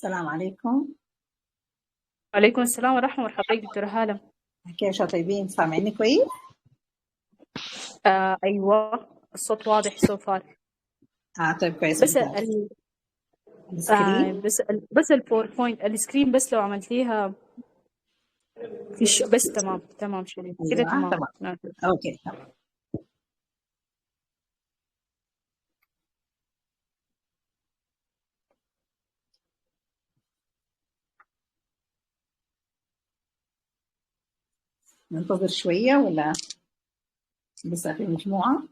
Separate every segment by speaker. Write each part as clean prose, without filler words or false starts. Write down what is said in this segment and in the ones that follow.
Speaker 1: السلام عليكم.
Speaker 2: وعليكم السلام ورحمة. مرحبا بك دكتورة هالة.
Speaker 1: كيف طيبين؟ سامعيني كويس؟
Speaker 2: أيوة، الصوت واضح سو فار.
Speaker 1: طيب كويس
Speaker 2: بس
Speaker 1: ممتاز.
Speaker 2: ال
Speaker 1: السكرين؟
Speaker 2: بس الباوربوينت السكرين بس لو عملتيها في بس تمام شريف كده
Speaker 1: ايوه
Speaker 2: تمام.
Speaker 1: تمام. اوكي تمام. ننتظر شوية ولا لسه في مجموعة؟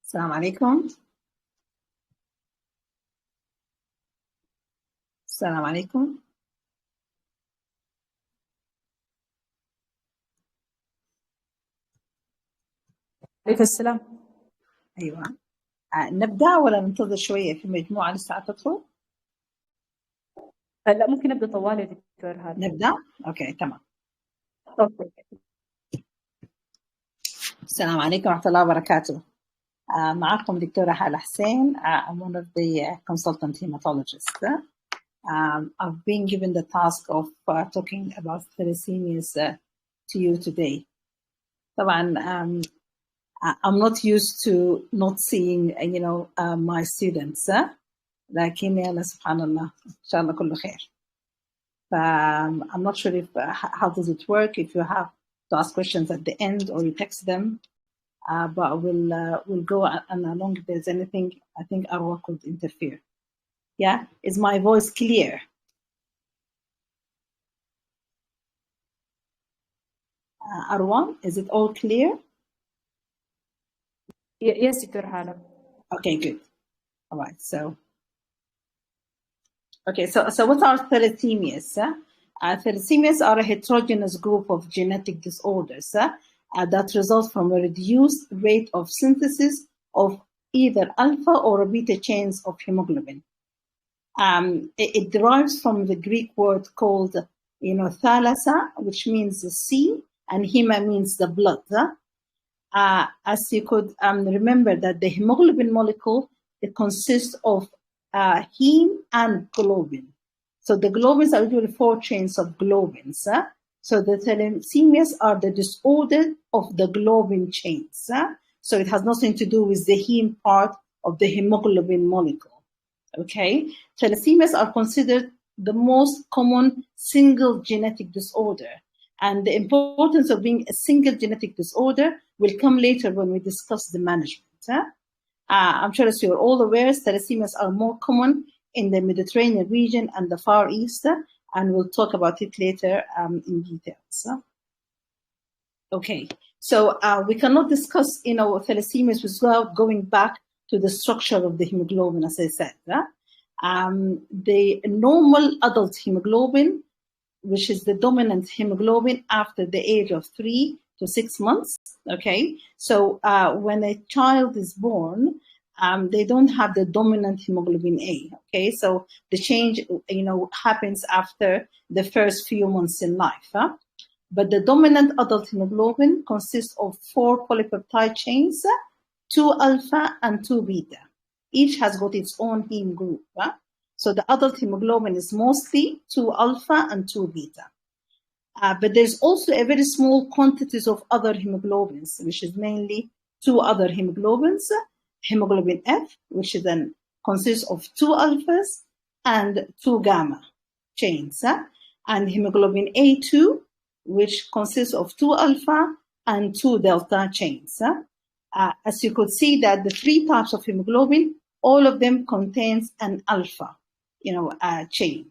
Speaker 1: السلام عليكم. السلام عليكم.
Speaker 2: عليكم السلام.
Speaker 1: ايوه. نبدأ ولا ننتظر شوية؟ في مجموعة لسه تدخل؟
Speaker 2: لا، ممكن نبدأ طوال يا دكتور هالة.
Speaker 1: نبدأ؟ اوكي تمام.
Speaker 2: أوكي.
Speaker 1: السلام عليكم ورحمة الله وبركاته. معكم دكتورة هالة حسين. I'm one of the consultant hematologists. I've been given the task of talking about thalassemias to you today. طبعا I'm not used to not seeing my students لكن يلا سبحان الله إن شاء الله كله خير. I'm not sure if how does it work, if you have to ask questions at the end or you text them, but we'll go and along if there's anything I think our work would interfere. Yeah, is my voice clear? Arwan, is it all clear?
Speaker 2: Yes, دكتورة هالة.
Speaker 1: Okay, good. All right, so what are thalassemias? Thalassemias are a heterogeneous group of genetic disorders that result from a reduced rate of synthesis of either alpha or beta chains of hemoglobin. It derives from the Greek word called, thalassa, which means the sea, and hema means the blood. As you could remember that the hemoglobin molecule, it consists of heme and globin. So the globins are usually 4 chains of globins. So the thalassemias are the disorder of the globin chains. So it has nothing to do with the heme part of the hemoglobin molecule. Okay, thalassemias are considered the most common single genetic disorder. And the importance of being a single genetic disorder will come later when we discuss the management. I'm sure as you're all aware, thalassemias are more common in the Mediterranean region and the Far East, and we'll talk about it later in details. Okay, so we cannot discuss, thalassemias without going back to the structure of the hemoglobin, as I said. The normal adult hemoglobin, which is the dominant hemoglobin after the age of 3 to 6 months. Okay, so when a child is born, they don't have the dominant hemoglobin A. Okay, so the change, happens after the first few months in life. But the dominant adult hemoglobin consists of 4 polypeptide chains, 2 alpha and 2 beta. Each has got its own heme group. So the adult hemoglobin is mostly 2 alpha and 2 beta. But there's also a very small quantities of other hemoglobins, which is mainly 2 other hemoglobins. Hemoglobin F, which then consists of 2 alphas and 2 gamma chains. And hemoglobin A2, which consists of 2 alpha and 2 delta chains. As you could see that the 3 types of hemoglobin, all of them contains an alpha, chain.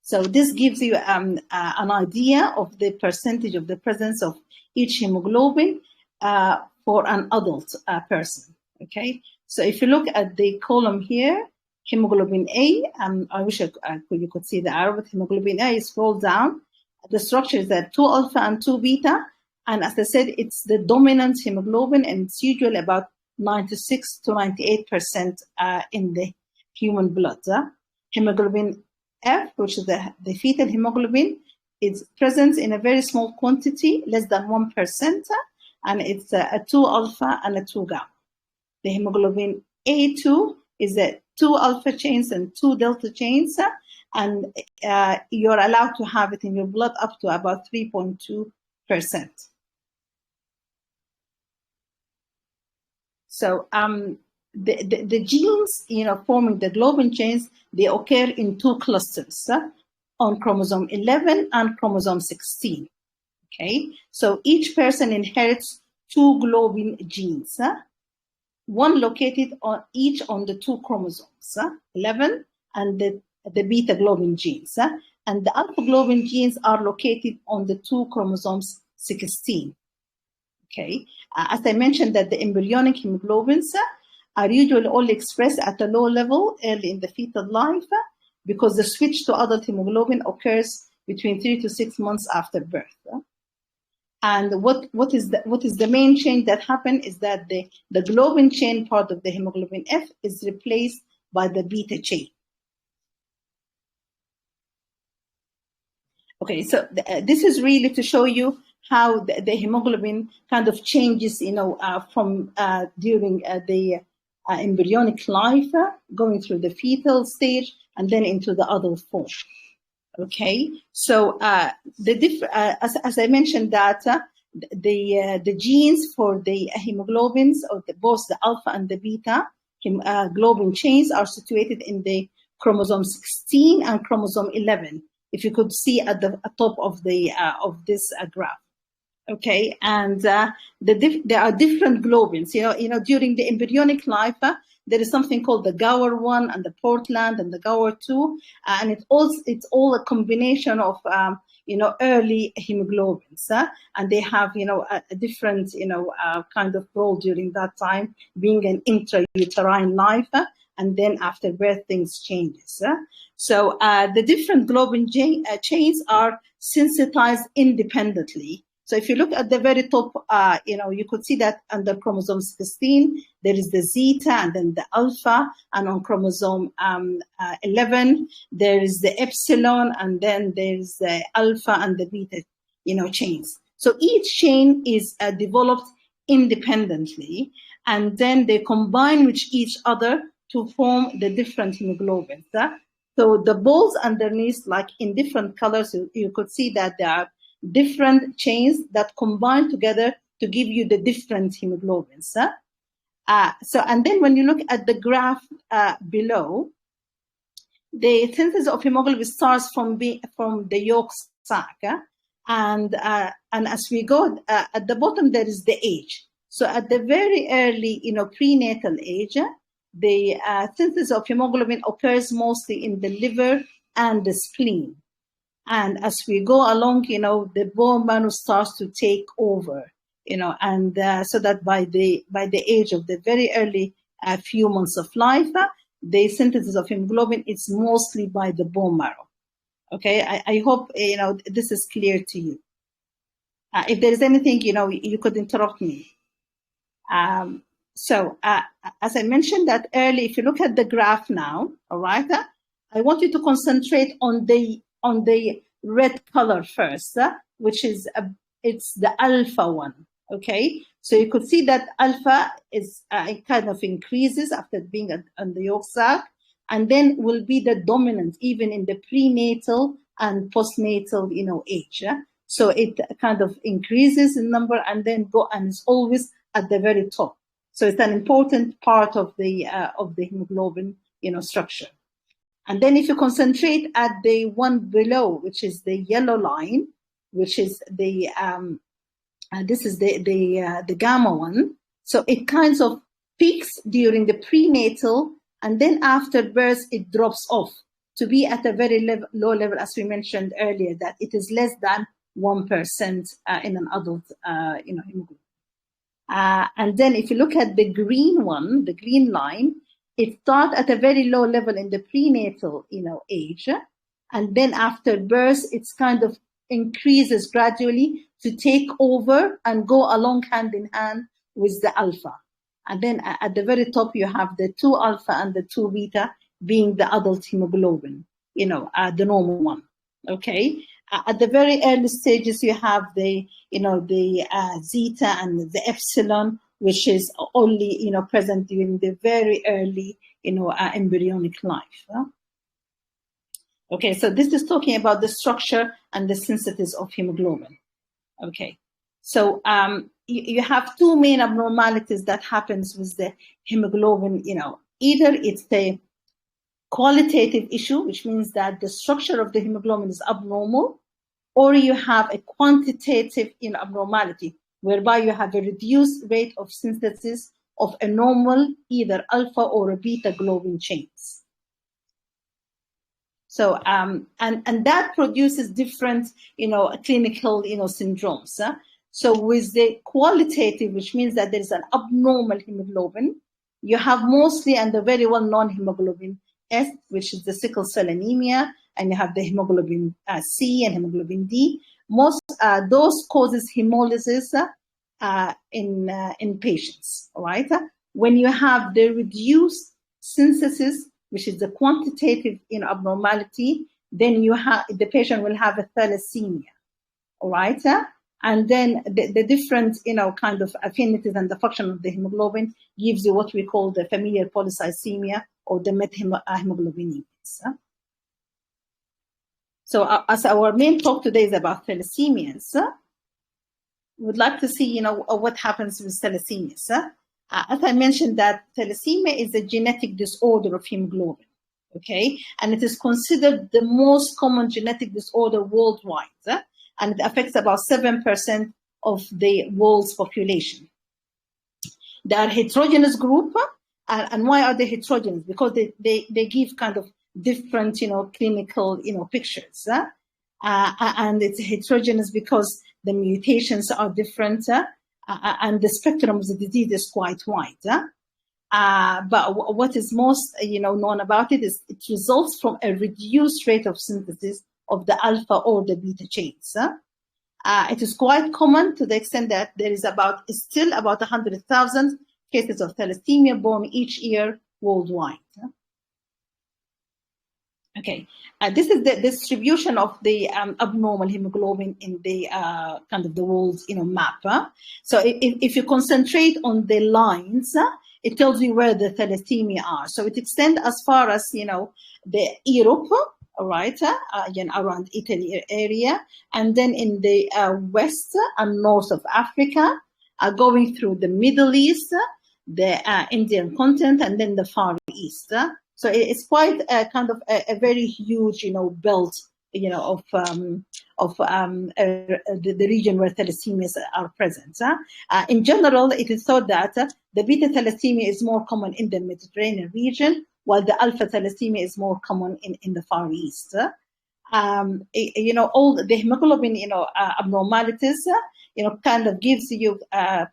Speaker 1: So this gives you an idea of the percentage of the presence of each hemoglobin for an adult person. Okay, so if you look at the column here, hemoglobin A, I wish you could see the arrow, but hemoglobin A is rolled down. The structure is that 2 alpha and 2 beta, and as I said, it's the dominant hemoglobin, and it's usually about 96 to 98% in the human blood. Hemoglobin F, which is the fetal hemoglobin, is present in a very small quantity, less than 1%, and it's a 2 alpha and a 2 gamma. The hemoglobin A2 is a 2 alpha chains and 2 delta chains, and you're allowed to have it in your blood up to about 3.2%. So the genes, forming the globin chains, they occur in 2 clusters, on chromosome 11 and chromosome 16. Okay, so each person inherits 2 globin genes, one located on each on the 2 chromosomes, 11 and the beta globin genes, and the alpha globin genes are located on the 2 chromosomes 16. Okay, as I mentioned that the embryonic hemoglobins are usually only expressed at a low level early in the fetal life because the switch to adult hemoglobin occurs between 3 to 6 months after birth. And what is the main change that happened is that the globin chain part of the hemoglobin F is replaced by the beta chain. Okay, so this is really to show you how the hemoglobin kind of changes, from during the embryonic life, going through the fetal stage and then into the adult form. Okay, so as I mentioned that the genes for the hemoglobins, or both the alpha and the beta globin chains, are situated in the chromosome 16 and chromosome 11. If you could see at the top of the of this graph. Okay, and there are different globins. During the embryonic life, there is something called the Gower1 and the Portland and the Gower2, and it's all a combination of early hemoglobins, and they have a different kind of role during that time, being an intrauterine life, and then after birth things changes. So the different globin chains are sensitized independently. So if you look at the very top, you could see that under chromosome 16, there is the zeta and then the alpha, and on chromosome 11, there is the epsilon, and then there's the alpha and the beta, chains. So each chain is developed independently, and then they combine with each other to form the different hemoglobins. So the balls underneath, like in different colors, you could see that there are different chains that combine together to give you the different hemoglobins. And then when you look at the graph below, the synthesis of hemoglobin starts from the yolk sac, and as we go at the bottom there is the age. So at the very early, prenatal age, the synthesis of hemoglobin occurs mostly in the liver and the spleen. And as we go along, the bone marrow starts to take over, and so that by the age of the very early few months of life, the synthesis of hemoglobin is mostly by the bone marrow. Okay, I hope this is clear to you. If there is anything, you could interrupt me. So as I mentioned that early, if you look at the graph now, all right, I want you to concentrate on the red color first, which is it's the alpha one. Okay, So you could see that alpha is it kind of increases after being on the yolk sac, and then will be the dominant even in the prenatal and postnatal, age. Yeah? So it kind of increases in number and then is always at the very top. So it's an important part of the hemoglobin, structure. And then if you concentrate at the one below, which is the yellow line, which is the this is the gamma one. So it kind of peaks during the prenatal, and then after birth it drops off to be at a very low level, as we mentioned earlier, that it is less than 1% in an adult, hemoglobin. And then if you look at the green one, the green line, it starts at a very low level in the prenatal, age, and then after birth, it's kind of increases gradually to take over and go along hand in hand with the alpha. And then at the very top, you have the 2 alpha and the 2 beta being the adult hemoglobin, the normal one. Okay. At the very early stages, you have the zeta and the epsilon, which is only, present during the very early, embryonic life. Okay, so this is talking about the structure and the synthesis of hemoglobin. Okay, so you have 2 main abnormalities that happens with the hemoglobin. Either it's the qualitative issue, which means that the structure of the hemoglobin is abnormal, or you have a quantitative abnormality, whereby you have a reduced rate of synthesis of a normal either alpha or a beta globin chains. So and that produces different clinical syndromes. So with the qualitative, which means that there is an abnormal hemoglobin, you have mostly and the very well known hemoglobin S, which is the sickle cell anemia, and you have the hemoglobin C and hemoglobin D. Most those causes hemolysis in patients. All right. When you have the reduced synthesis, which is the quantitative abnormality, then the patient will have a thalassemia. All right. And then the different kind of affinities and the function of the hemoglobin gives you what we call the familial polycythemia or the methemoglobinemia. So as our main talk today is about thalassemias, we'd like to see what happens with thalassemias. As I mentioned, that thalassemia is a genetic disorder of hemoglobin, okay? And it is considered the most common genetic disorder worldwide, and it affects about 7% of the world's population. They are heterogeneous group, and why are they heterogeneous? Because they give kind of different, clinical, pictures. And it's heterogeneous because the mutations are different, and the spectrum of the disease is quite wide. But what is most, known about it is it results from a reduced rate of synthesis of the alpha or the beta chains. It is quite common to the extent that there is still about 100,000 cases of thalassemia born each year worldwide. Okay, this is the distribution of the abnormal hemoglobin in the kind of the world's map. So if you concentrate on the lines, it tells you where the thalassemia are. So it extends as far as the Europe, all right, again around Italy area, and then in the west and north of Africa, going through the Middle East, the Indian continent, and then the Far East. So it's quite a kind of a very huge, belt, of the region where thalassemias are present. In general, it is thought that the beta thalassemia is more common in the Mediterranean region, while the alpha thalassemia is more common in the Far East. All the hemoglobin, abnormalities, kind of gives you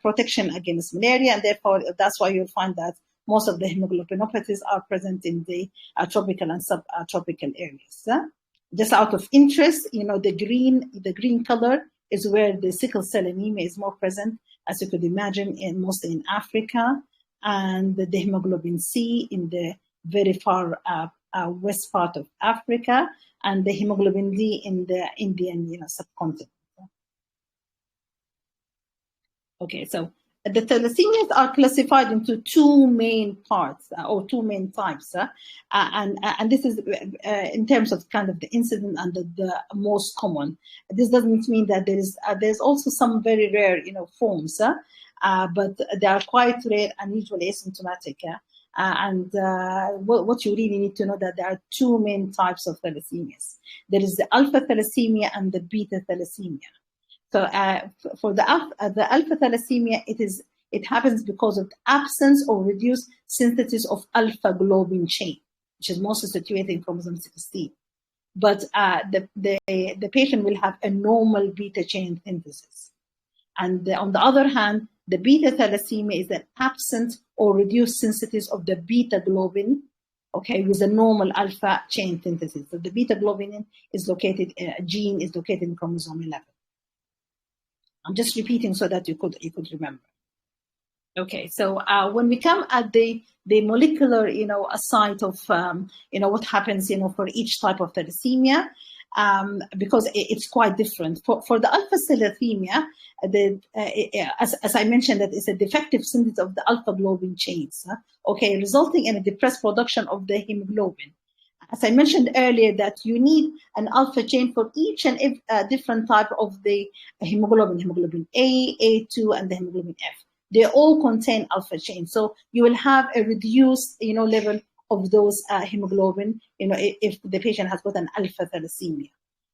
Speaker 1: protection against malaria, and therefore that's why you'll find that most of the hemoglobinopathies are present in the tropical and subtropical areas. Just out of interest, the green color is where the sickle cell anemia is more present, as you could imagine, mostly in Africa, and the hemoglobin C in the very far west part of Africa, and the hemoglobin D in the Indian subcontinent. Okay, so The thalassemias are classified into two main parts or two main types, and this is in terms of kind of the incident and the most common. This doesn't mean that there's also some very rare, forms, but they are quite rare and usually asymptomatic. What you really need to know that there are two main types of thalassemias. There is the alpha thalassemia and the beta thalassemia. So for the alpha thalassemia, it happens because of the absence or reduced synthesis of alpha globin chain, which is mostly situated in chromosome 16. But the patient will have a normal beta chain synthesis. And on the other hand, the beta thalassemia is an absent or reduced synthesis of the beta globin, okay, with a normal alpha chain synthesis. So the beta globin gene is located in chromosome 11. I'm just repeating so that you could remember. Okay, so when we come at the molecular, site of, what happens, for each type of thalassemia, because it's quite different. For the alpha thalassemia, as I mentioned, that it's a defective synthesis of the alpha globin chains, okay, resulting in a depressed production of the hemoglobin. As I mentioned earlier, that you need an alpha chain for each and different type of the hemoglobin A, A2, and the hemoglobin F. They all contain alpha chains. So you will have a reduced, level of those hemoglobin, if the patient has got an alpha thalassemia.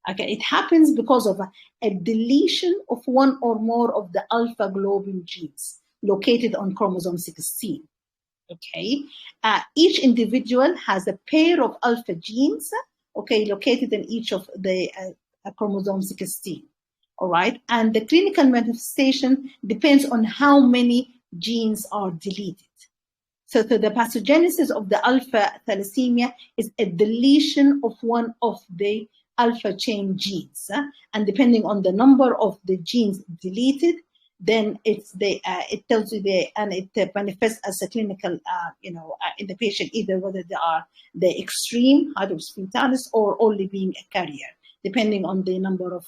Speaker 1: Okay, it happens because of a deletion of one or more of the alpha globin genes located on chromosome 16. Okay, each individual has a pair of alpha genes, okay, located in each of the chromosome 16. All right, and the clinical manifestation depends on how many genes are deleted. So the pathogenesis of the alpha thalassemia is a deletion of one of the alpha chain genes, and depending on the number of the genes deleted, then it tells you and it manifests as a clinical, in the patient, either whether they are the extreme hydroxyphentalis or only being a carrier, depending on the number of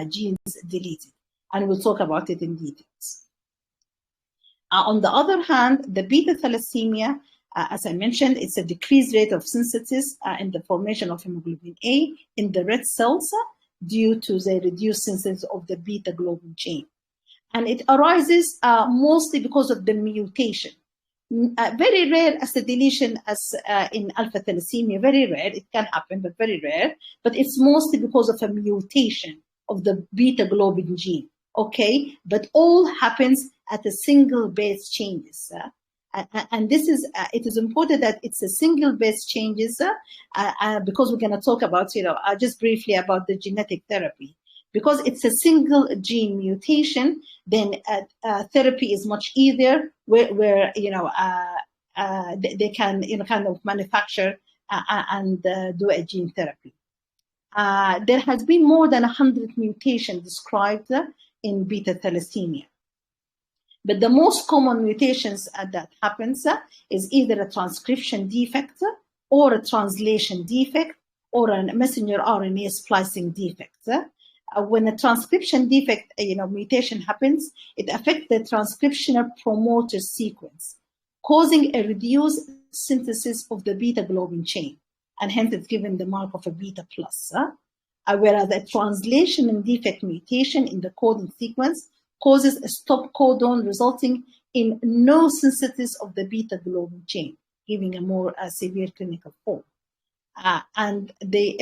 Speaker 1: genes deleted. And we'll talk about it in details. On the other hand, the beta thalassemia, as I mentioned, it's a decreased rate of synthesis in the formation of hemoglobin A in the red cells due to the reduced synthesis of the beta globin chain. And it arises mostly because of the mutation. Very rare as the deletion as in alpha thalassemia, very rare. It can happen, but very rare. But it's mostly because of a mutation of the beta globin gene. Okay, but all happens at a single base changes. And this is, it is important that it's a single base changes because we're going to talk about, just briefly about the genetic therapy. Because it's a single gene mutation, then therapy is much easier where they can, kind of manufacture and do a gene therapy. There has been more than 100 mutations described in beta thalassemia. But the most common mutations that happens is either a transcription defect or a translation defect or a messenger RNA splicing defect. When a transcription defect, mutation happens, it affects the transcriptional promoter sequence, causing a reduced synthesis of the beta globin chain, and hence it's given the mark of a beta plus. Whereas a translation defect mutation in the codon sequence causes a stop codon, resulting in no synthesis of the beta globin chain, giving a more severe clinical form. And the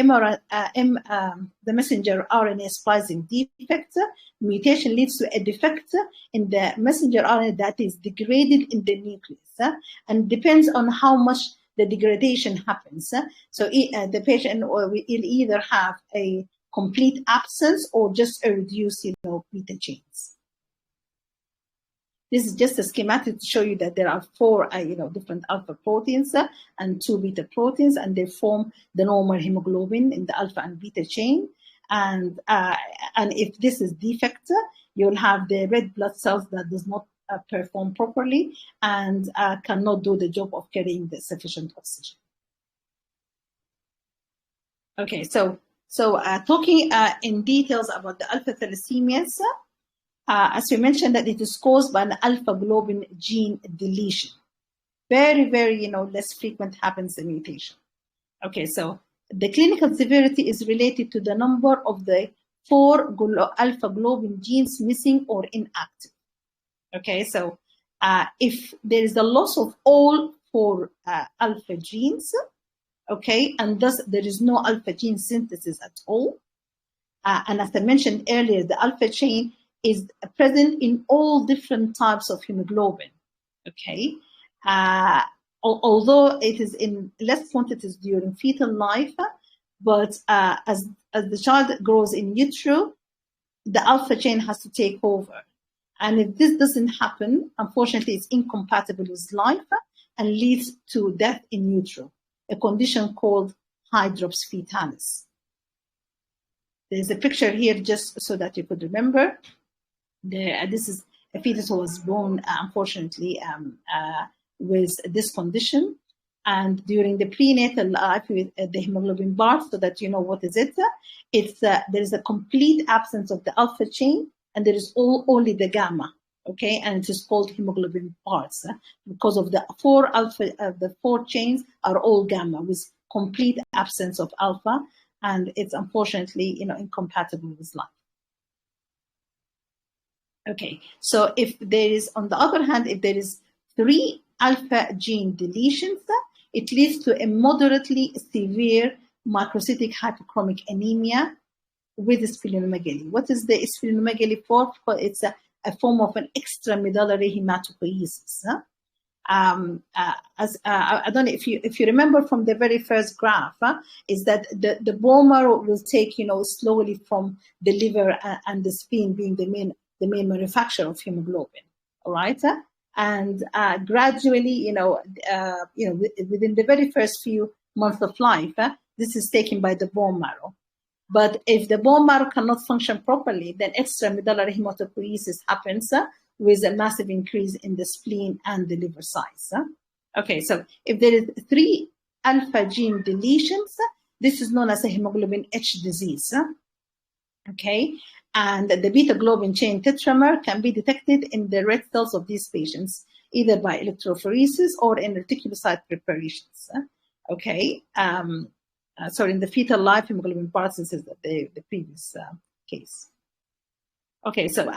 Speaker 1: messenger RNA splicing defect mutation leads to a defect in the messenger RNA that is degraded in the nucleus, and depends on how much the degradation happens. So the patient will either have a complete absence or just a reduced, beta chains. This is just a schematic to show you that there are 4, different alpha proteins and 2 beta proteins, and they form the normal hemoglobin in the alpha and beta chain. And if this is defect, you'll have the red blood cells that does not perform properly and cannot do the job of carrying the sufficient oxygen. Okay, so talking in details about the alpha thalassemias. as we mentioned, that it is caused by an alpha globin gene deletion. Very, very, less frequent happens the mutation. Okay, so the clinical severity is related to the number of the 4 alpha globin genes missing or inactive. Okay, so if there is a loss of all 4 alpha genes, okay, and thus there is no alpha gene synthesis at all, and as I mentioned earlier, the alpha chain is present in all different types of hemoglobin, okay? Although it is in less quantities during fetal life, but as the child grows in utero, the alpha chain has to take over. And if this doesn't happen, unfortunately, it's incompatible with life and leads to death in utero, a condition called hydrops fetalis. There's a picture here just so that you could remember. This is a fetus who was born, unfortunately, with this condition. And during the prenatal life with the hemoglobin bar, so that you know what is it, there is a complete absence of the alpha chain, and there is only the gamma, okay? And it is called hemoglobin bars because of the 4 alpha, the 4 chains are all gamma with complete absence of alpha, and it's unfortunately, incompatible with life. Okay, so if there is, on the other hand, if there is 3 alpha gene deletions, it leads to a moderately severe microcytic hypochromic anemia with splenomegaly. What is the splenomegaly for? It's a form of an extramedullary hematopoiesis. I don't know if you remember from the very first graph, is that the bone marrow will take slowly from the liver and the spleen being the main manufacturer of hemoglobin. All right, and gradually, within the very first few months of life, this is taken by the bone marrow. But if the bone marrow cannot function properly, then extramedullary hematopoiesis happens with a massive increase in the spleen and the liver size. Okay, so if there is 3 alpha gene deletions, this is known as a hemoglobin H disease. Okay, and the beta globin chain tetramer can be detected in the red cells of these patients, either by electrophoresis or in reticulocyte preparations. Okay, sorry, in the fetal life hemoglobin parts, this is the previous case. Okay, so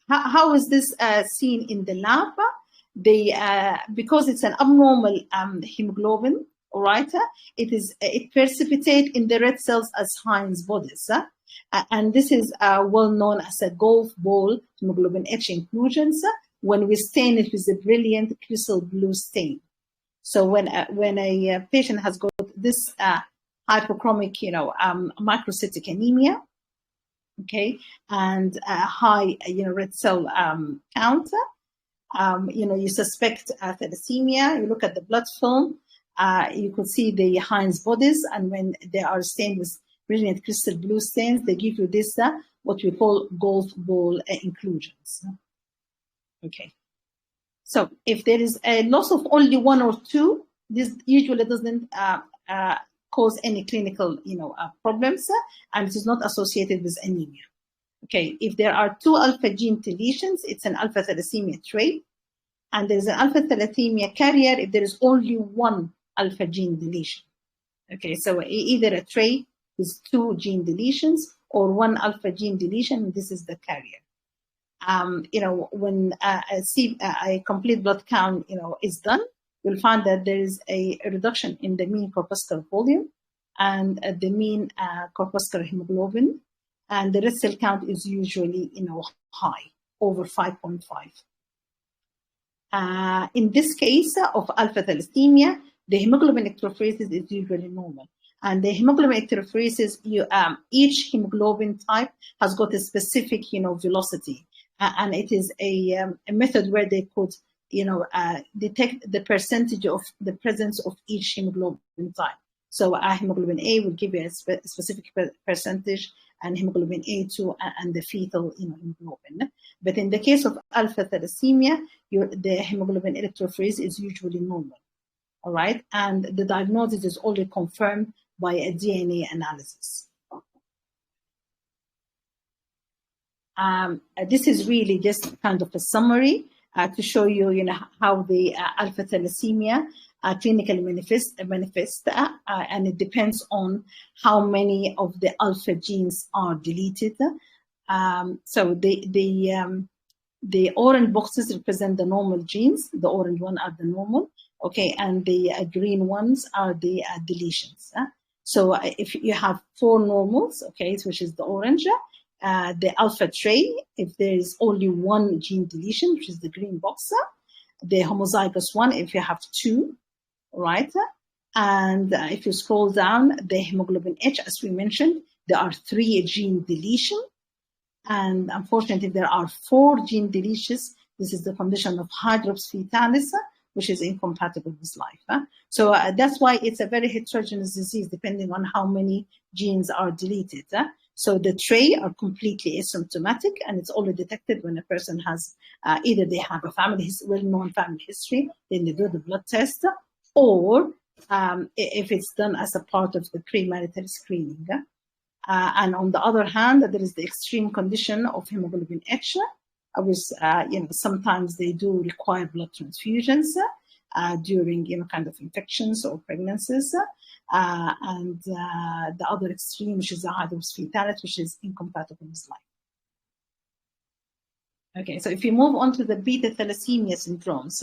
Speaker 1: how is this seen in the lab? Because it's an abnormal hemoglobin, all right, it precipitates in the red cells as Heinz bodies. And this is well known as a golf ball hemoglobin H inclusions when we stain it with a brilliant crystal blue stain. So when a patient has got this hypochromic, microcytic anemia, okay, and high, red cell count, you suspect thalassemia. You look at the blood film, you could see the Heinz bodies, and when they are stained with brilliant crystal blue stains, they give you this, what we call golf ball inclusions. Okay. So if there is a loss of only 1 or 2, this usually doesn't cause any clinical, problems, and it is not associated with anemia. Okay, if there are 2 alpha gene deletions, it's an alpha thalassemia trait, and there's an alpha thalassemia carrier if there is only 1 alpha gene deletion. Okay, so either a trait with 2 gene deletions or 1 alpha gene deletion, this is the carrier. When a complete blood count, is done, you'll find that there is a reduction in the mean corpuscular volume and the mean corpuscular hemoglobin, and the red cell count is usually, high, over 5.5. In this case of alpha thalassemia, the hemoglobin electrophoresis is usually normal. And the hemoglobin electrophoresis, each hemoglobin type has got a specific, velocity. And it is a method where they could, detect the percentage of the presence of each hemoglobin type. So hemoglobin A will give you a specific percentage, and hemoglobin A2 and the fetal hemoglobin. But in the case of alpha thalassemia, the hemoglobin electrophoresis is usually normal. All right, and the diagnosis is only confirmed by a DNA analysis. This is really just kind of a summary to show you, how the alpha thalassemia clinically manifest, and it depends on how many of the alpha genes are deleted. So the orange boxes represent the normal genes. The orange one are the normal, okay, and the green ones are the deletions. So if you have 4 normals, okay, which is the orange, the alpha tray, if there is only 1 gene deletion, which is the green box, the homozygous one, if you have 2, right? And if you scroll down, the hemoglobin H, as we mentioned, there are 3 gene deletion. And unfortunately, there are 4 gene deletions. This is the condition of hydrops fetalis, which is incompatible with life. So that's why it's a very heterogeneous disease, depending on how many genes are deleted. So the tray are completely asymptomatic, and it's only detected when a person has either they have a well-known family history, then they do the blood test, or if it's done as a part of the premarital screening. And on the other hand, there is the extreme condition of hemoglobin H, which sometimes they do require blood transfusions during kind of infections or pregnancies. And the other extreme, which is the hydrops fetalis, which is incompatible with life. Okay, so if you move on to the beta thalassemia syndromes,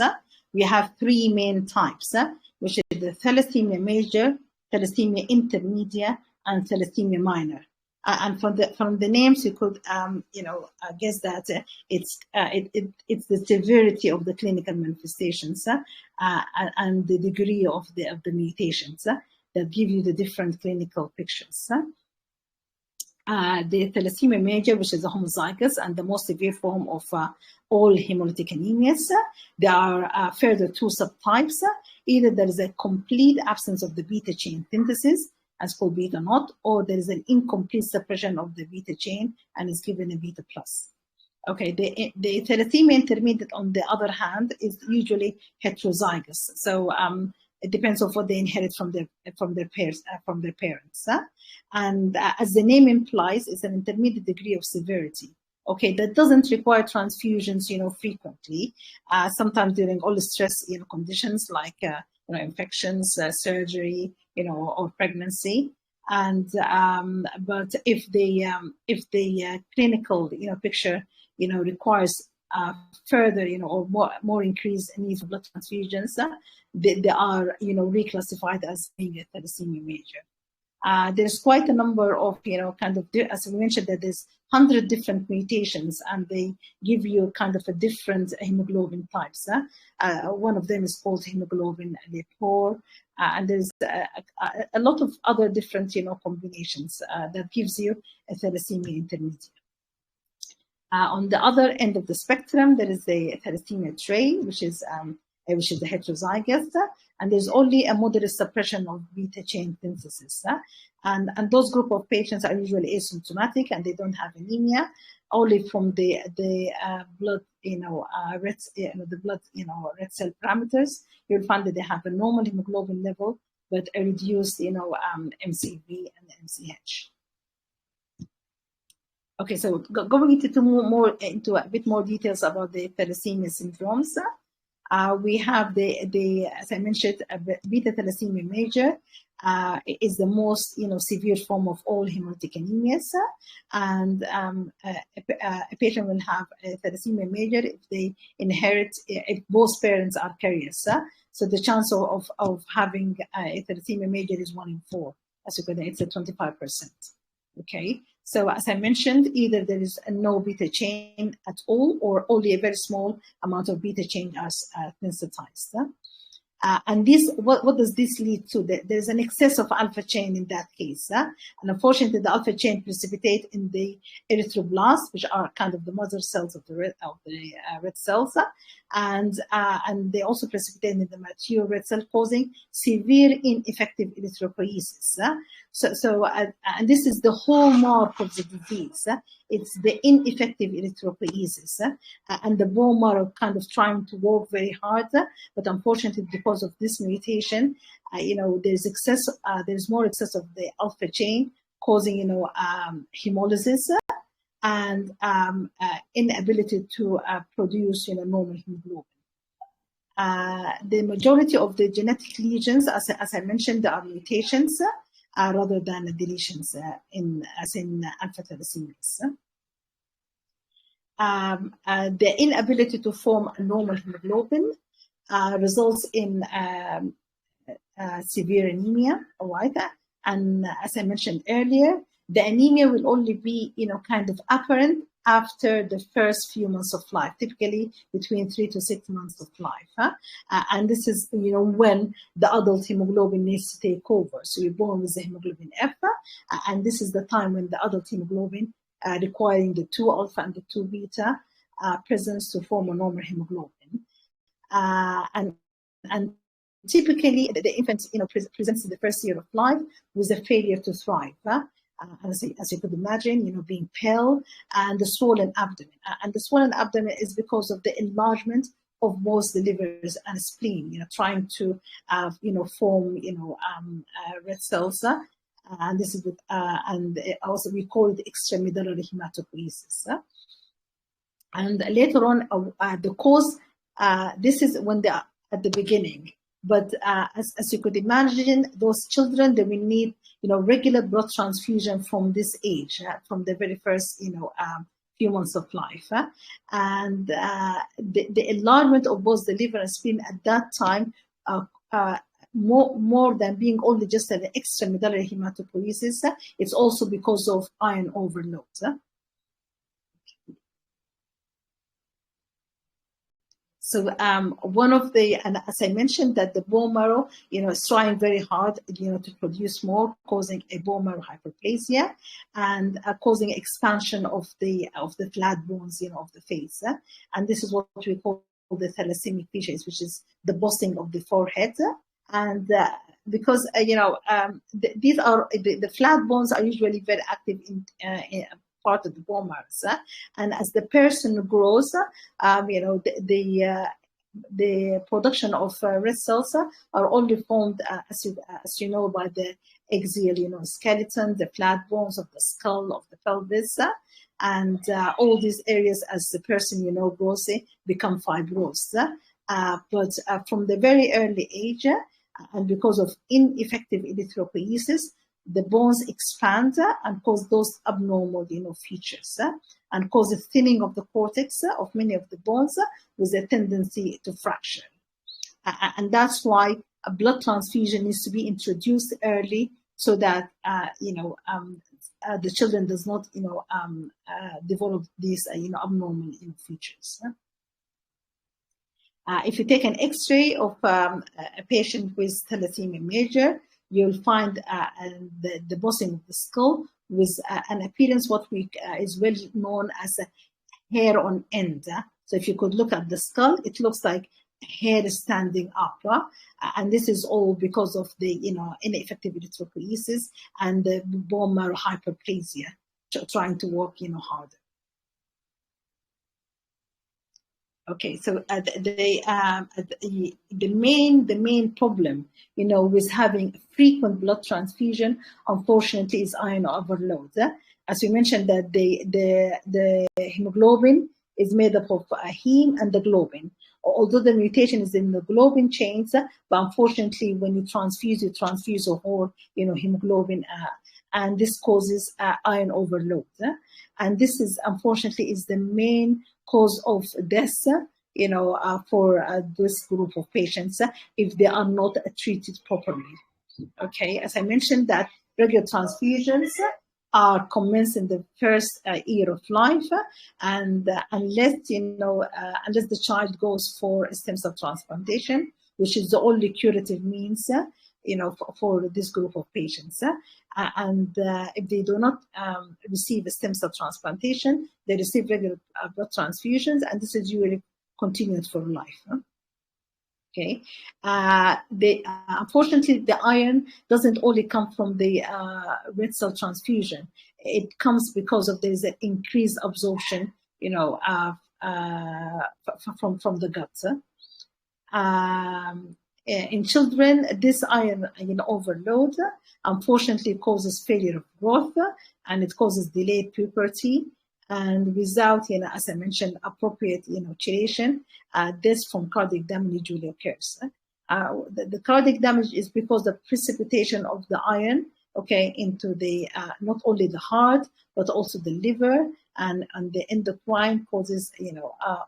Speaker 1: we have 3 main types, which is the thalassemia major, thalassemia intermediate, and thalassemia minor. And from the names, you could guess that it's the severity of the clinical manifestations and the degree of the mutations that give you the different clinical pictures. The thalassemia major, which is a homozygous and the most severe form of all hemolytic anemias. There are further 2 subtypes. Either there is a complete absence of the beta chain synthesis, as called beta naught, or there is an incomplete suppression of the beta chain and is given a beta plus. Okay, the thalassemia intermediate, on the other hand, is usually heterozygous. So it depends on what they inherit from their parents. And as the name implies, it's an intermediate degree of severity. Okay, that doesn't require transfusions, frequently. Sometimes during all the stress, conditions like infections, surgery, or pregnancy. And but if the clinical picture requires further or more increased need for blood transfusions, they are reclassified as being a thalassemia major. There's quite a number of as we mentioned, that there's 100 different mutations, and they give you kind of a different hemoglobin types. One of them is called hemoglobin lipour, and there's a lot of other different combinations that gives you a thalassemia intermediate. On the other end of the spectrum, there is the thalassemia tray, which is the heterozygous, and there's only a moderate suppression of beta chain synthesis. And those group of patients are usually asymptomatic, and they don't have anemia. Only from the blood, red cell parameters, you'll find that they have a normal hemoglobin level, but a reduced, MCV and MCH. Okay, so going into a bit more details about the thalassemia syndromes. We have as I mentioned, beta thalassemia major is the most severe form of all hemolytic anemias, and a patient will have a thalassemia major if they inherit, if both parents are carriers. So the chance of having a thalassemia major is 1 in 4. As you can see, it's a 25%. Okay, so as I mentioned, either there is no beta chain at all, or only a very small amount of beta chain as sensitized. And this, what does this lead to? There's an excess of alpha chain in that case. And unfortunately, the alpha chain precipitate in the erythroblasts, which are kind of the mother cells of the red cells. And they also precipitate in the mature red cell, causing severe ineffective erythropoiesis. And this is the hallmark of the disease. It's the ineffective erythropoiesis, and the bone marrow kind of trying to work very hard, but unfortunately, because of this mutation, there's more excess of the alpha chain, causing hemolysis, and inability to produce normal hemoglobin. The majority of the genetic lesions, as I mentioned, are mutations rather than deletions as in alpha thalassemia. The inability to form a normal hemoglobin results in severe anemia, right? And as I mentioned earlier, the anemia will only be, kind of apparent after the first few months of life, typically between 3 to 6 months of life. And this is, when the adult hemoglobin needs to take over. So you're born with the hemoglobin F, and this is the time when the adult hemoglobin requiring the 2 alpha and the 2 beta presence to form a normal hemoglobin. And typically, the infant, presents in the first year of life with a failure to thrive. As you could imagine, being pale and the swollen abdomen. And the swollen abdomen is because of the enlargement of both the livers and spleen, trying to, form, red cells. And this is and also we call it extramedullary hematopoiesis. And later on, the cause, this is when they are at the beginning. But as you could imagine, those children, they will need, regular blood transfusion from this age, from the very first, few months of life. And the enlargement of both the liver and spleen at that time, more than being only just an extramedullary hematopoiesis, it's also because of iron overload. So one of the, and as I mentioned, that the bone marrow, is trying very hard, to produce more, causing a bone marrow hyperplasia and causing expansion of the flat bones, of the face. And this is what we call the thalassemic features, which is the bossing of the forehead. And because, these are, the flat bones are usually very active in part of the bone marrow, and as the person grows, the production of red cells are only formed, as you know, by the axial, skeleton, the flat bones of the skull, of the pelvis, and all these areas, as the person grows, become fibrous. But from the very early age, and because of ineffective erythropoiesis, the bones expand and cause those abnormal, features, and cause a thinning of the cortex of many of the bones with a tendency to fracture. And that's why a blood transfusion needs to be introduced early so that, the children does not, develop these, abnormal features. If you take an X-ray of a patient with thalassemia major, you'll find the bossing of the skull with an appearance what is well known as a hair on end. So if you could look at the skull, it looks like hair is standing up. And this is all because of the ineffective erythropoiesis and the bone marrow hyperplasia, trying to work harder. Okay, so the main problem, with having frequent blood transfusion, unfortunately, is iron overload. As we mentioned, that the hemoglobin is made up of heme and the globin. Although the mutation is in the globin chains, but unfortunately, when you transfuse a whole, hemoglobin, and this causes iron overload. And this is, unfortunately, is the main cause of death, for this group of patients if they are not treated properly. Okay, as I mentioned, that regular transfusions are commenced in the first year of life, and unless the child goes for a stem cell transplantation, which is the only curative means, for this group of patients. And if they do not receive a stem cell transplantation, they receive regular blood transfusions, and this is usually continued for life. Okay. Unfortunately, the iron doesn't only come from the red cell transfusion. It comes because of there's an increased absorption, from the gut. In children, this iron overload unfortunately causes failure of growth, and it causes delayed puberty, And without, as I mentioned, appropriate, chelation, this from cardiac damage usually occurs. The cardiac damage is because the precipitation of the iron, okay, into the not only the heart but also the liver and the endocrine causes,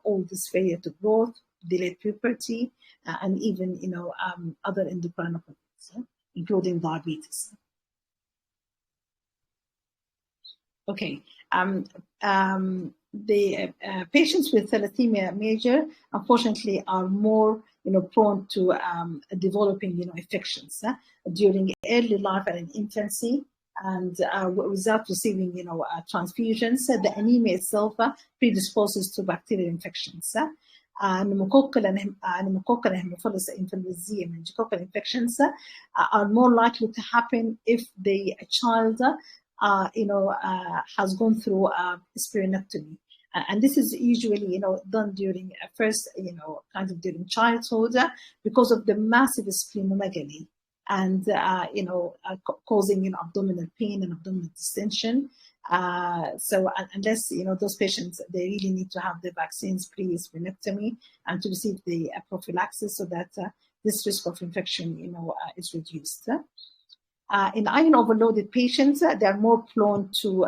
Speaker 1: all this failure to growth, delayed puberty, and even, other endocrinopathies, including diabetes. Okay. The patients with thalassemia major, unfortunately, are more, prone to developing, infections during early life and in infancy, and without receiving, transfusions. The anemia itself predisposes to bacterial infections. Pneumococcal Haemophilus influenzae and meningococcal infections are more likely to happen if the child has gone through a splenectomy. And this is usually, done during first, kind of during childhood because of the massive splenomegaly and, causing, abdominal pain and abdominal distension. So unless, those patients, they really need to have the vaccines pre-splenectomy and to receive the prophylaxis so that this risk of infection, is reduced. In iron overloaded patients, they are more prone to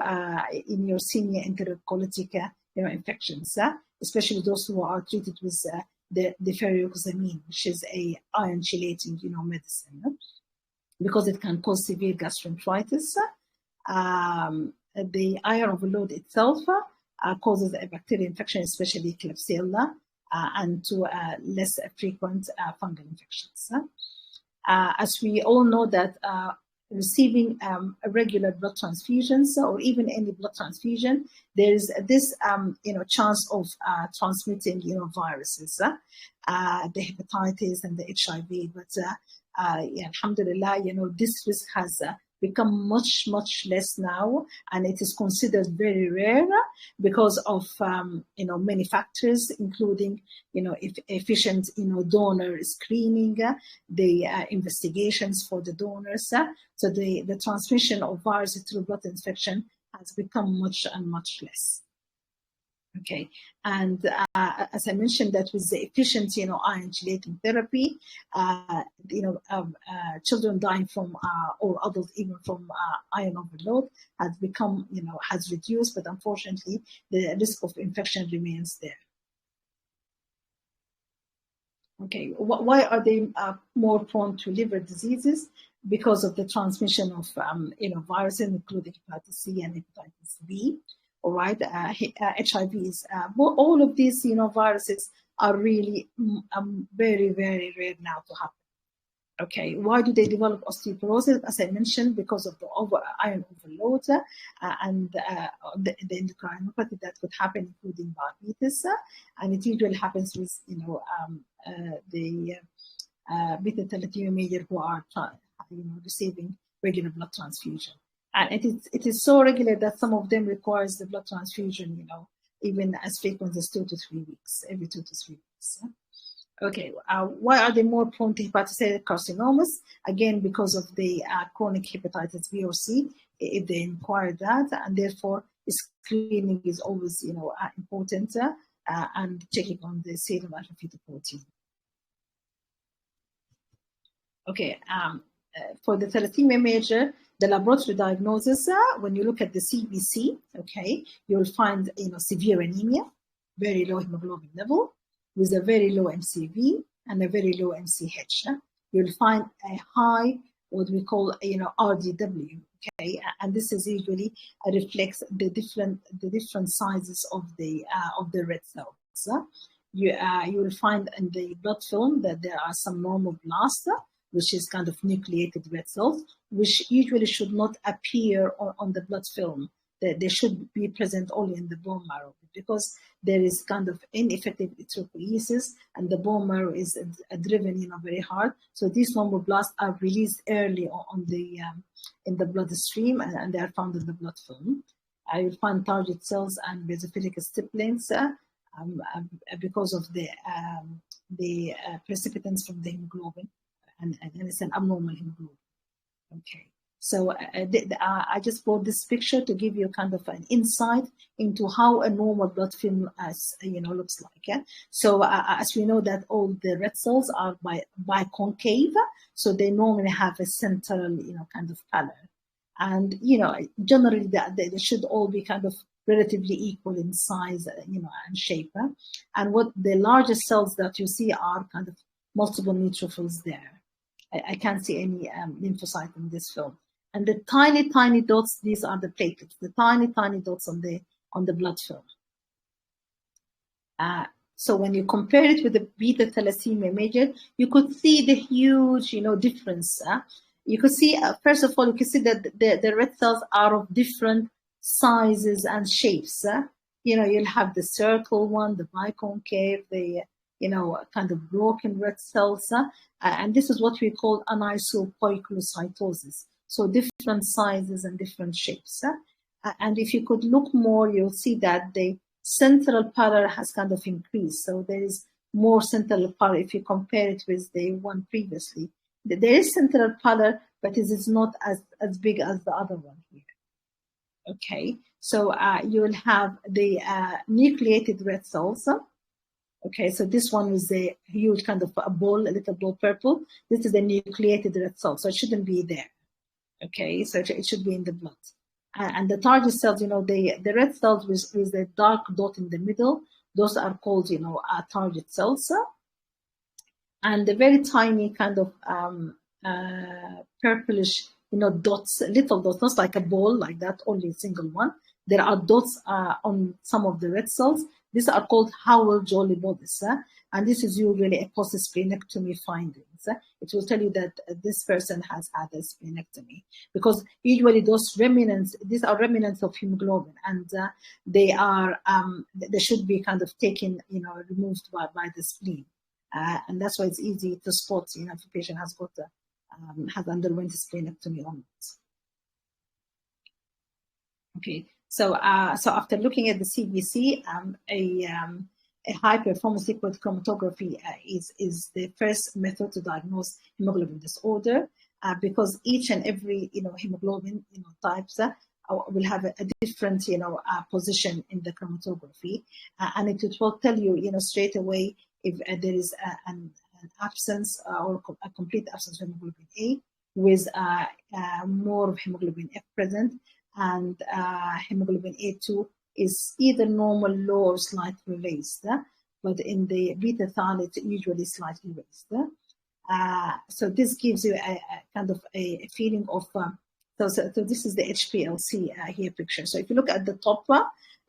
Speaker 1: immune enterocolytic infections, especially those who are treated with the ferrioxamine, which is a iron chelating medicine, because it can cause severe gastroenteritis. The iron overload itself causes a bacterial infection, especially Klebsiella, and to less frequent fungal infections. As we all know that receiving a regular blood transfusions or even any blood transfusion, there is this chance of transmitting viruses, the hepatitis and the HIV. But alhamdulillah, this risk has become much less now, and it is considered very rare because of many factors, including efficient donor screening, the investigations for the donors. So the transmission of virus through blood infection has become much less. Okay, and as I mentioned, that with the efficient, iron chelating therapy, children dying from or adults even from iron overload has become, has reduced, but unfortunately, the risk of infection remains there. Okay, why are they more prone to liver diseases? Because of the transmission of, viruses, including hepatitis C and hepatitis B. All right, HIVs. All of these, viruses are really very rare now to happen. Okay, why do they develop osteoporosis? As I mentioned, because of the iron overload and the endocrinopathy that could happen, including diabetes, and it usually happens with, the beta thalassemia major who are, receiving regular blood transfusion. And it is so regular that some of them requires the blood transfusion, even as frequent as 2 to 3 weeks, every 2 to 3 weeks. Okay, why are they more prone to hepatocellular carcinomas? Again, because of the chronic hepatitis B or C, if they inquire that, and therefore screening is always, important, and checking on the serum alpha-fetoprotein. Okay, for the thalassemia major, the laboratory diagnosis, when you look at the CBC, okay, you'll find, severe anemia, very low hemoglobin level, with a very low MCV and a very low MCH. You'll find a high, what we call, RDW, okay, and this is usually reflects the different sizes of the red cells. You will find in the blood film that there are some normoblasts, which is kind of nucleated red cells, which usually should not appear on the blood film. They should be present only in the bone marrow because there is kind of ineffective erythropoiesis and the bone marrow is driven, very hard. So these normoblasts are released early on the in the bloodstream and they are found in the blood film. You will find target cells and basophilic stipulates because of the precipitants from the hemoglobin. And it's an abnormal hemoglobin. Okay. So I just brought this picture to give you kind of an insight into how a normal blood film, looks like. Yeah? So as we know that all the red cells are biconcave, so they normally have a central, kind of color. And, generally they should all be kind of relatively equal in size, and shape. And what the largest cells that you see are kind of multiple neutrophils there. I can't see any lymphocyte in this film. And the tiny, tiny dots, these are the platelets, the tiny, tiny dots on the blood film. So when you compare it with the beta thalassemia major, you could see the huge, difference. You could see, first of all, you can see that the red cells are of different sizes and shapes. You'll have the circle one, the biconcave, the kind of broken red cells, and this is what we call anisopoikilocytosis. So different sizes and different shapes. And if you could look more, you'll see that the central pallor has kind of increased. So there is more central pallor if you compare it with the one previously. There is central pallor, but it is not as big as the other one here. Okay, so you will have the nucleated red cells. Okay, so this one is a huge kind of a ball, a little ball purple. This is the nucleated red cell, so it shouldn't be there. Okay, so it should be in the blood. And the target cells, the red cells with the dark dot in the middle, those are called, target cells. And the very tiny kind of purplish, dots, little dots, not like a ball like that, only a single one. There are dots on some of the red cells. These are called Howell-Jolly bodies, and this is usually a post-splenectomy findings. It will tell you that this person has had a splenectomy, because usually those remnants, these are remnants of hemoglobin, and they should be kind of taken, removed by the spleen, and that's why it's easy to spot, if a patient has got has underwent a splenectomy or not. Okay. So after looking at the CBC, a high-performance liquid chromatography is the first method to diagnose hemoglobin disorder, because each and every hemoglobin types will have a different position in the chromatography, and it will tell you straight away if there is an absence or a complete absence of hemoglobin A with more of hemoglobin F present. And hemoglobin A2 is either normal, low, or slightly raised, but in the beta thal it's usually slightly raised. So this gives you a kind of a feeling of, so this is the HPLC here picture. So if you look at the top,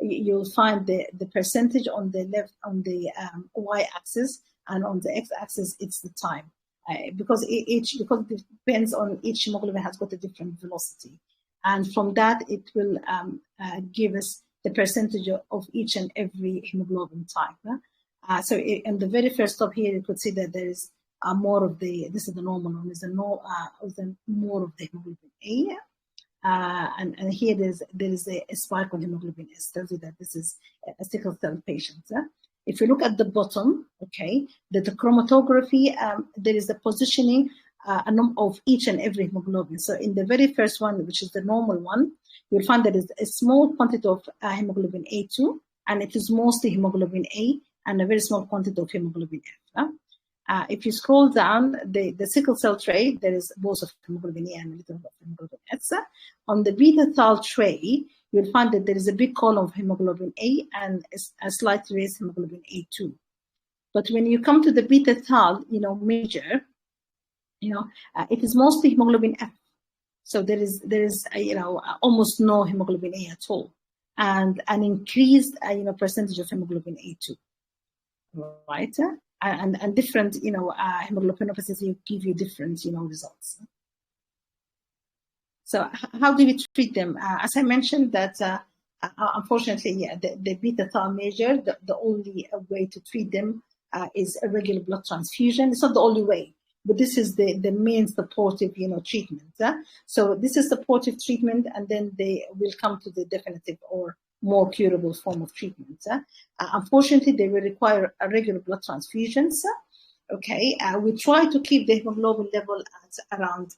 Speaker 1: you'll find the percentage on the left, on the y-axis, and on the x-axis it's the time, because it depends on each hemoglobin has got a different velocity. And from that, it will give us the percentage of each and every hemoglobin type. So in the very first stop here, you could see that there is more of this is the normal one, is more of the hemoglobin A. And here there is a spike on hemoglobin S, tells you that this is a sickle cell patient. If you look at the bottom, okay, the chromatography, there is the positioning of each and every hemoglobin. So in the very first one, which is the normal one, you'll find that it's a small quantity of hemoglobin A2, and it is mostly hemoglobin A, and a very small quantity of hemoglobin F. If you scroll down the sickle cell tray, there is both of hemoglobin A and a little bit of hemoglobin S. On the beta thal tray, you'll find that there is a big column of hemoglobin A and a slightly raised hemoglobin A2. But when you come to the beta thal, major, it is mostly hemoglobin F. So there is almost no hemoglobin A at all, and an increased percentage of hemoglobin A2, right? And different hemoglobinopathies give you different results. So how do we treat them? As I mentioned, that unfortunately, the beta thal major, the only way to treat them is a regular blood transfusion. It's not the only way, but this is the main supportive treatment. So this is supportive treatment, and then they will come to the definitive or more curable form of treatment. Unfortunately, they will require a regular blood transfusions. Okay, we try to keep the hemoglobin level at around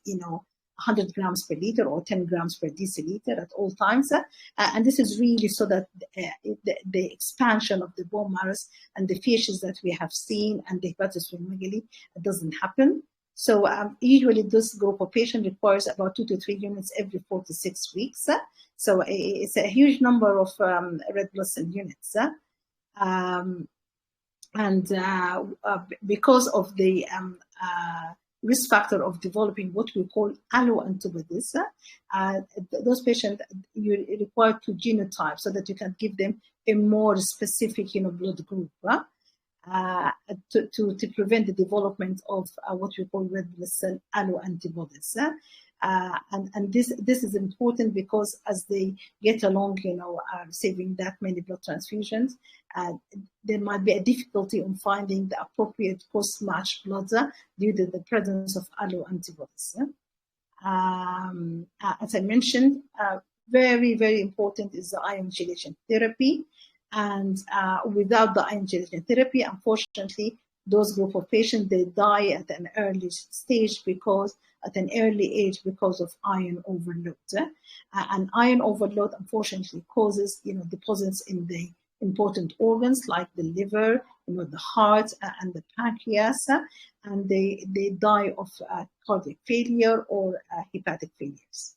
Speaker 1: 100 grams per liter or 10 grams per deciliter at all times. And this is really so that the expansion of the bone marrows and the fishes that we have seen and the hepatosplenomegaly doesn't happen. So usually this group of patients requires about 2 to 3 units every 4 to 6 weeks. So it's a huge number of red blood cell units. Because of the risk factor of developing what we call alloantibodies, those patients you require to genotype so that you can give them a more specific, blood group to prevent the development of what we call red blood cell alloantibodies. And this is important because as they get along, receiving that many blood transfusions, there might be a difficulty in finding the appropriate post-match blood due to the presence of alloantibodies. As I mentioned, very, very important is the ion chelation therapy. And without the ion chelation therapy, unfortunately, those group of patients, they die at an early stage at an early age because of iron overload. And iron overload, unfortunately, causes, deposits in the important organs like the liver, the heart and the pancreas, and they die of cardiac failure or hepatic failures.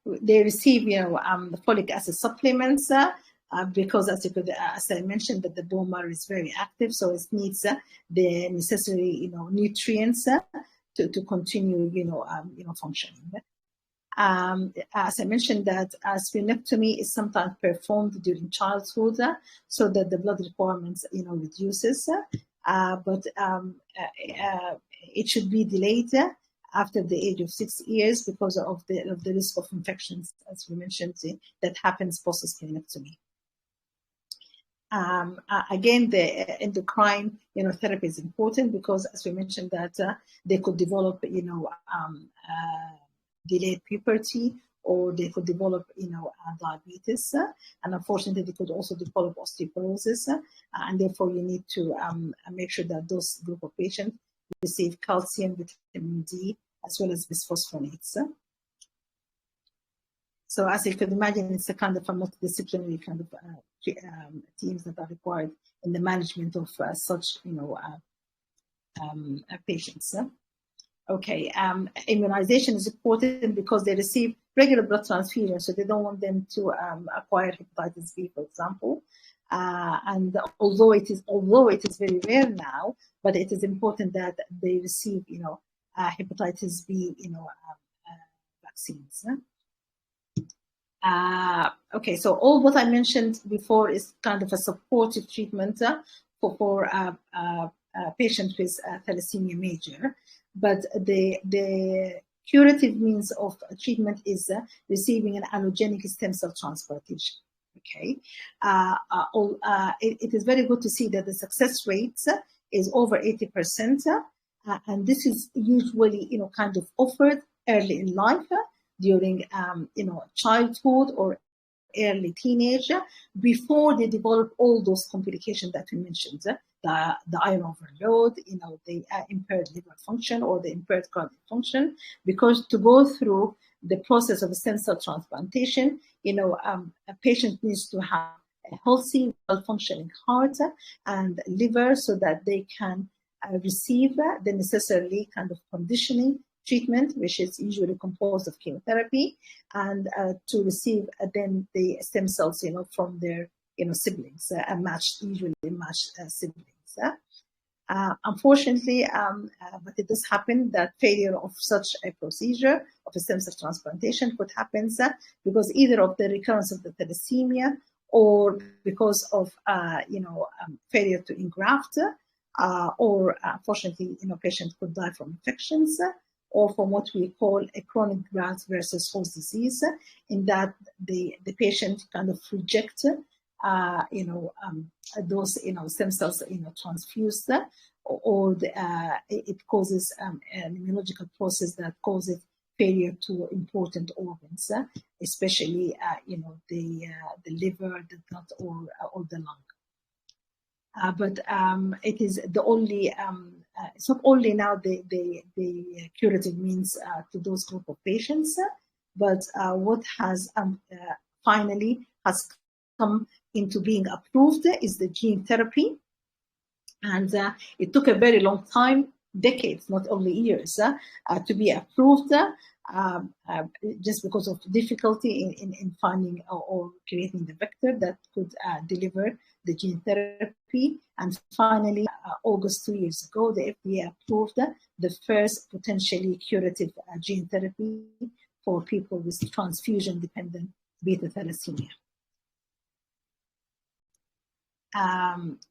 Speaker 1: They receive, the folic acid supplements because, as I mentioned, that the bone marrow is very active, so it needs the necessary, nutrients to continue, functioning. As I mentioned, that splenectomy is sometimes performed during childhood, so that the blood requirements, reduces, but it should be delayed after the age of 6 years because of the risk of infections, as we mentioned, that happens post-splenectomy. Again, the endocrine, therapy is important because, as we mentioned, that they could develop, delayed puberty, or they could develop, diabetes, and unfortunately, they could also develop osteoporosis, and therefore you need to make sure that those group of patients receive calcium, vitamin D, as well as bisphosphonates. So as you can imagine, it's a kind of a multidisciplinary kind of teams that are required in the management of such, patients. Okay, immunization is important because they receive regular blood transfusion, so they don't want them to acquire hepatitis B, for example. And although it is very rare now, but it is important that they receive, hepatitis B, vaccines. Okay, so all what I mentioned before is kind of a supportive treatment for patients with thalassemia major, but the curative means of treatment is receiving an allogenic stem cell transplantation. Okay, it is very good to see that the success rate is over 80%, and this is usually kind of offered early in life during childhood or early teenage, before they develop all those complications that we mentioned, the iron overload, the impaired liver function or the impaired cardiac function. Because to go through the process of stem cell transplantation, a patient needs to have a healthy, well-functioning heart and liver so that they can receive the necessary kind of conditioning treatment, which is usually composed of chemotherapy, and to receive then the stem cells, from their, siblings, usually matched siblings. Unfortunately, but it does happen that failure of such a procedure of a stem cell transplantation could happen because either of the recurrence of the thalassemia or because of, failure to engraft, or unfortunately, patients could die from infections, or from what we call a chronic graft versus host disease, in that the patient kind of reject, those, stem cells, transfused, or it causes an immunological process that causes failure to important organs, especially, the liver, the gut, or the lung. but it is the only, it's not only now the curative means to those group of patients, but what has finally has come into being approved is the gene therapy. And it took a very long time, decades, not only years, to be approved, just because of difficulty in finding or creating the vector that could deliver the gene therapy. And finally, August 2 years ago, the FDA approved the first potentially curative gene therapy for people with transfusion-dependent beta thalassemia.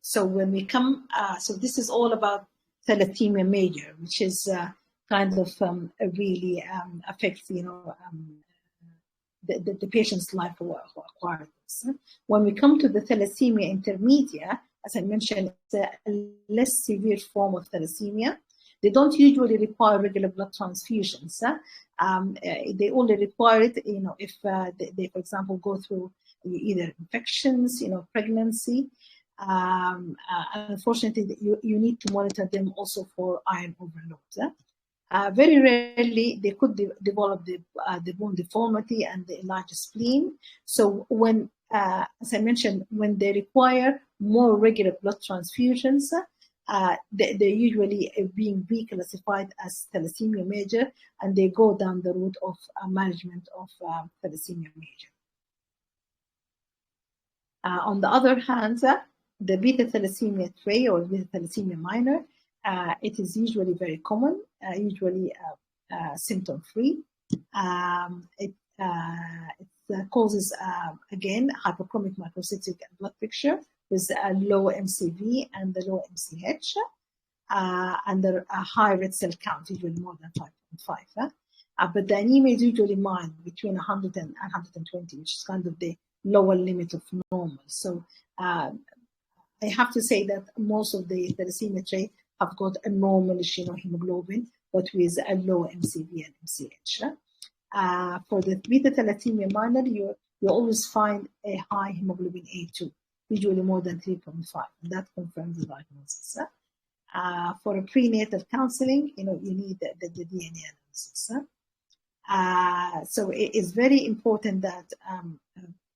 Speaker 1: So when we come, so this is all about thalassemia major, which is kind of really affects, you know, the patient's life who acquired this. When we come to the thalassemia intermedia, as I mentioned, it's a less severe form of thalassemia. They don't usually require regular blood transfusions. They only require it, you know, if they, for example, go through either infections, you know, pregnancy. Unfortunately, you need to monitor them also for iron overload. Very rarely, they could develop the bone deformity and the enlarged spleen. So when, as I mentioned, when they require more regular blood transfusions, they're usually being reclassified as thalassemia major, and they go down the route of management of thalassemia major. On the other hand, the beta thalassemia trait or beta thalassemia minor, it is usually very common, usually symptom-free. It causes, again, hypochromic microcytic blood picture with a low MCV and the low MCH, and a high red cell count, usually more than 5.5. But the anemia is usually mild, between 100 and 120, which is kind of the lower limit of normal. So I have to say that most of the thalassemia trait have got a normal-ish, you know, hemoglobin, but with a low MCV and MCH. For the beta thalassemia minor, you always find a high hemoglobin A2, usually more than 3.5, and that confirms the diagnosis. For a prenatal counseling, you know, you need the DNA analysis. So it is very important that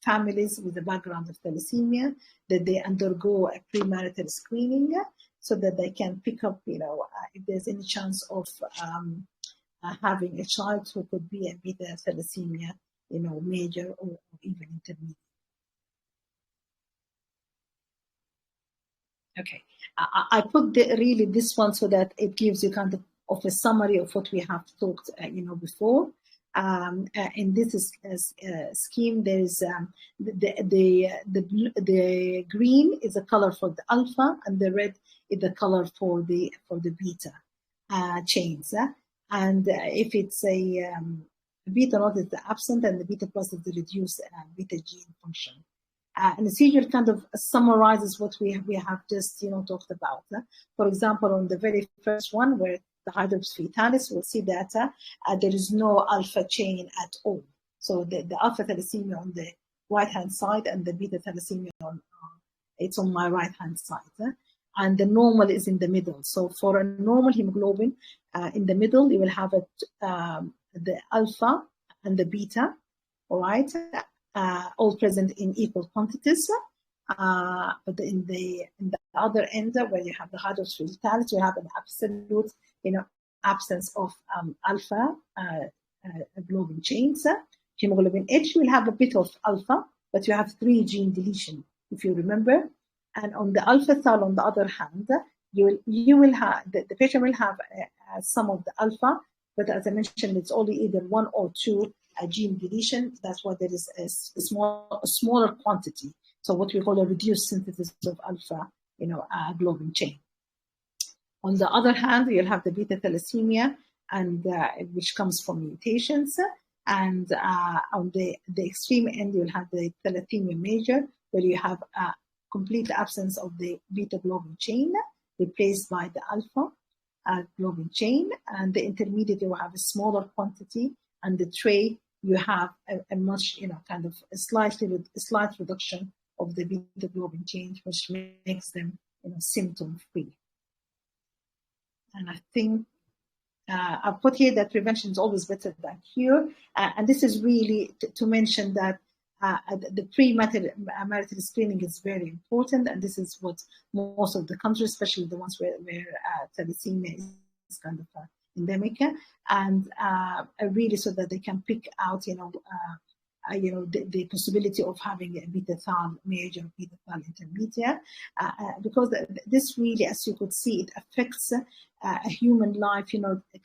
Speaker 1: families with a background of thalassemia, that they undergo a premarital screening so that they can pick up, you know, if there's any chance of having a child who could be a beta thalassemia, you know, major or even intermediate. Okay, I put really this one so that it gives you kind of a summary of what we have talked, you know, before. In this scheme, there is the green is a color for the alpha, and the red is the color for the beta chains. And if it's a beta node, is the absent, and the beta plus is the reduced beta gene function. And it's usually kind of summarizes what we have just, you know, talked about. For example, on the very first one, where the hydrops fetalis, we'll see that there is no alpha chain at all. So the alpha thalassemia on the right-hand side and the beta thalassemia it's on my right-hand side. And the normal is in the middle. So for a normal hemoglobin, in the middle, you will have the alpha and the beta, all right? All present in equal quantities, but in the other end, where you have the hydrops fetalis, you have an absolute, you know, absence of alpha globin chains. Hemoglobin H will have a bit of alpha, but you have 3 gene deletion, if you remember. And on the alpha thal, on the other hand, you will have the patient will have some of the alpha, but as I mentioned, it's only either 1 or 2 gene deletion. That's why there is a smaller quantity. So what we call a reduced synthesis of alpha, you know, globin chain. On the other hand, you'll have the beta thalassemia, and which comes from mutations. And on the extreme end, you'll have the thalassemia major, where you have a complete absence of the beta globin chain, replaced by the alpha globin chain. And the intermediate, you will have a smaller quantity, and the trait, you have a much, you know, kind of a slight reduction of the beta globin chain, which makes them symptom-free. And I think I put here that prevention is always better than cure. And this is really to mention that the pre-marital screening is very important. And this is what most of the countries, especially the ones where thalassemia is kind of endemic, and really so that they can pick out, the possibility of having a beta thal major, beta thal intermediate, because this really, as you could see, it affects a human life,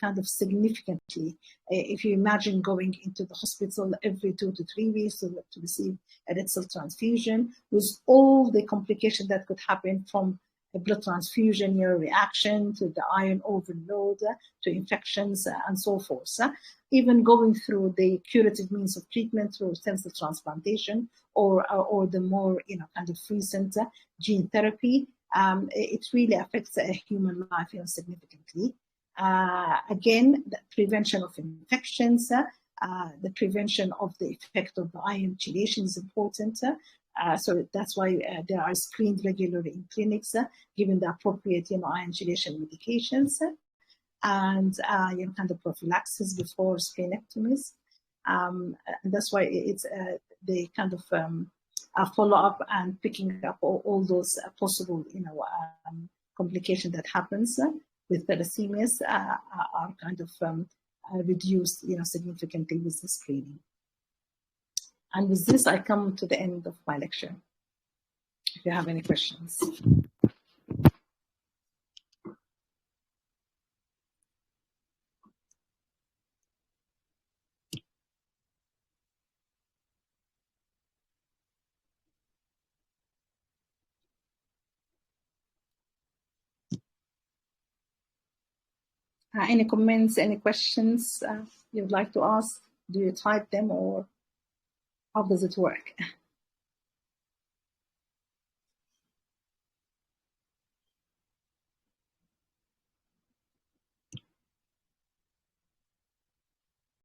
Speaker 1: kind of significantly. If you imagine going into the hospital every 2 to 3 weeks to receive a red cell transfusion, with all the complications that could happen from a blood transfusion, reaction to the iron overload, to infections, and so forth. Even going through the curative means of treatment through stem cell transplantation or the more kind of recent gene therapy, it really affects a human life significantly. Again, the prevention of infections, the prevention of the effect of the iron chelation is important. So that's why they are screened regularly in clinics, given the appropriate iron chelation medications, and kind of prophylaxis before splenectomies. And that's why it's the kind of follow up and picking up all those possible complications that happens with thalassemias are kind of reduced significantly with the screening. And with this, I come to the end of my lecture. If you have any questions. Any comments, any questions you'd like to ask? Do you type them, or how does it work?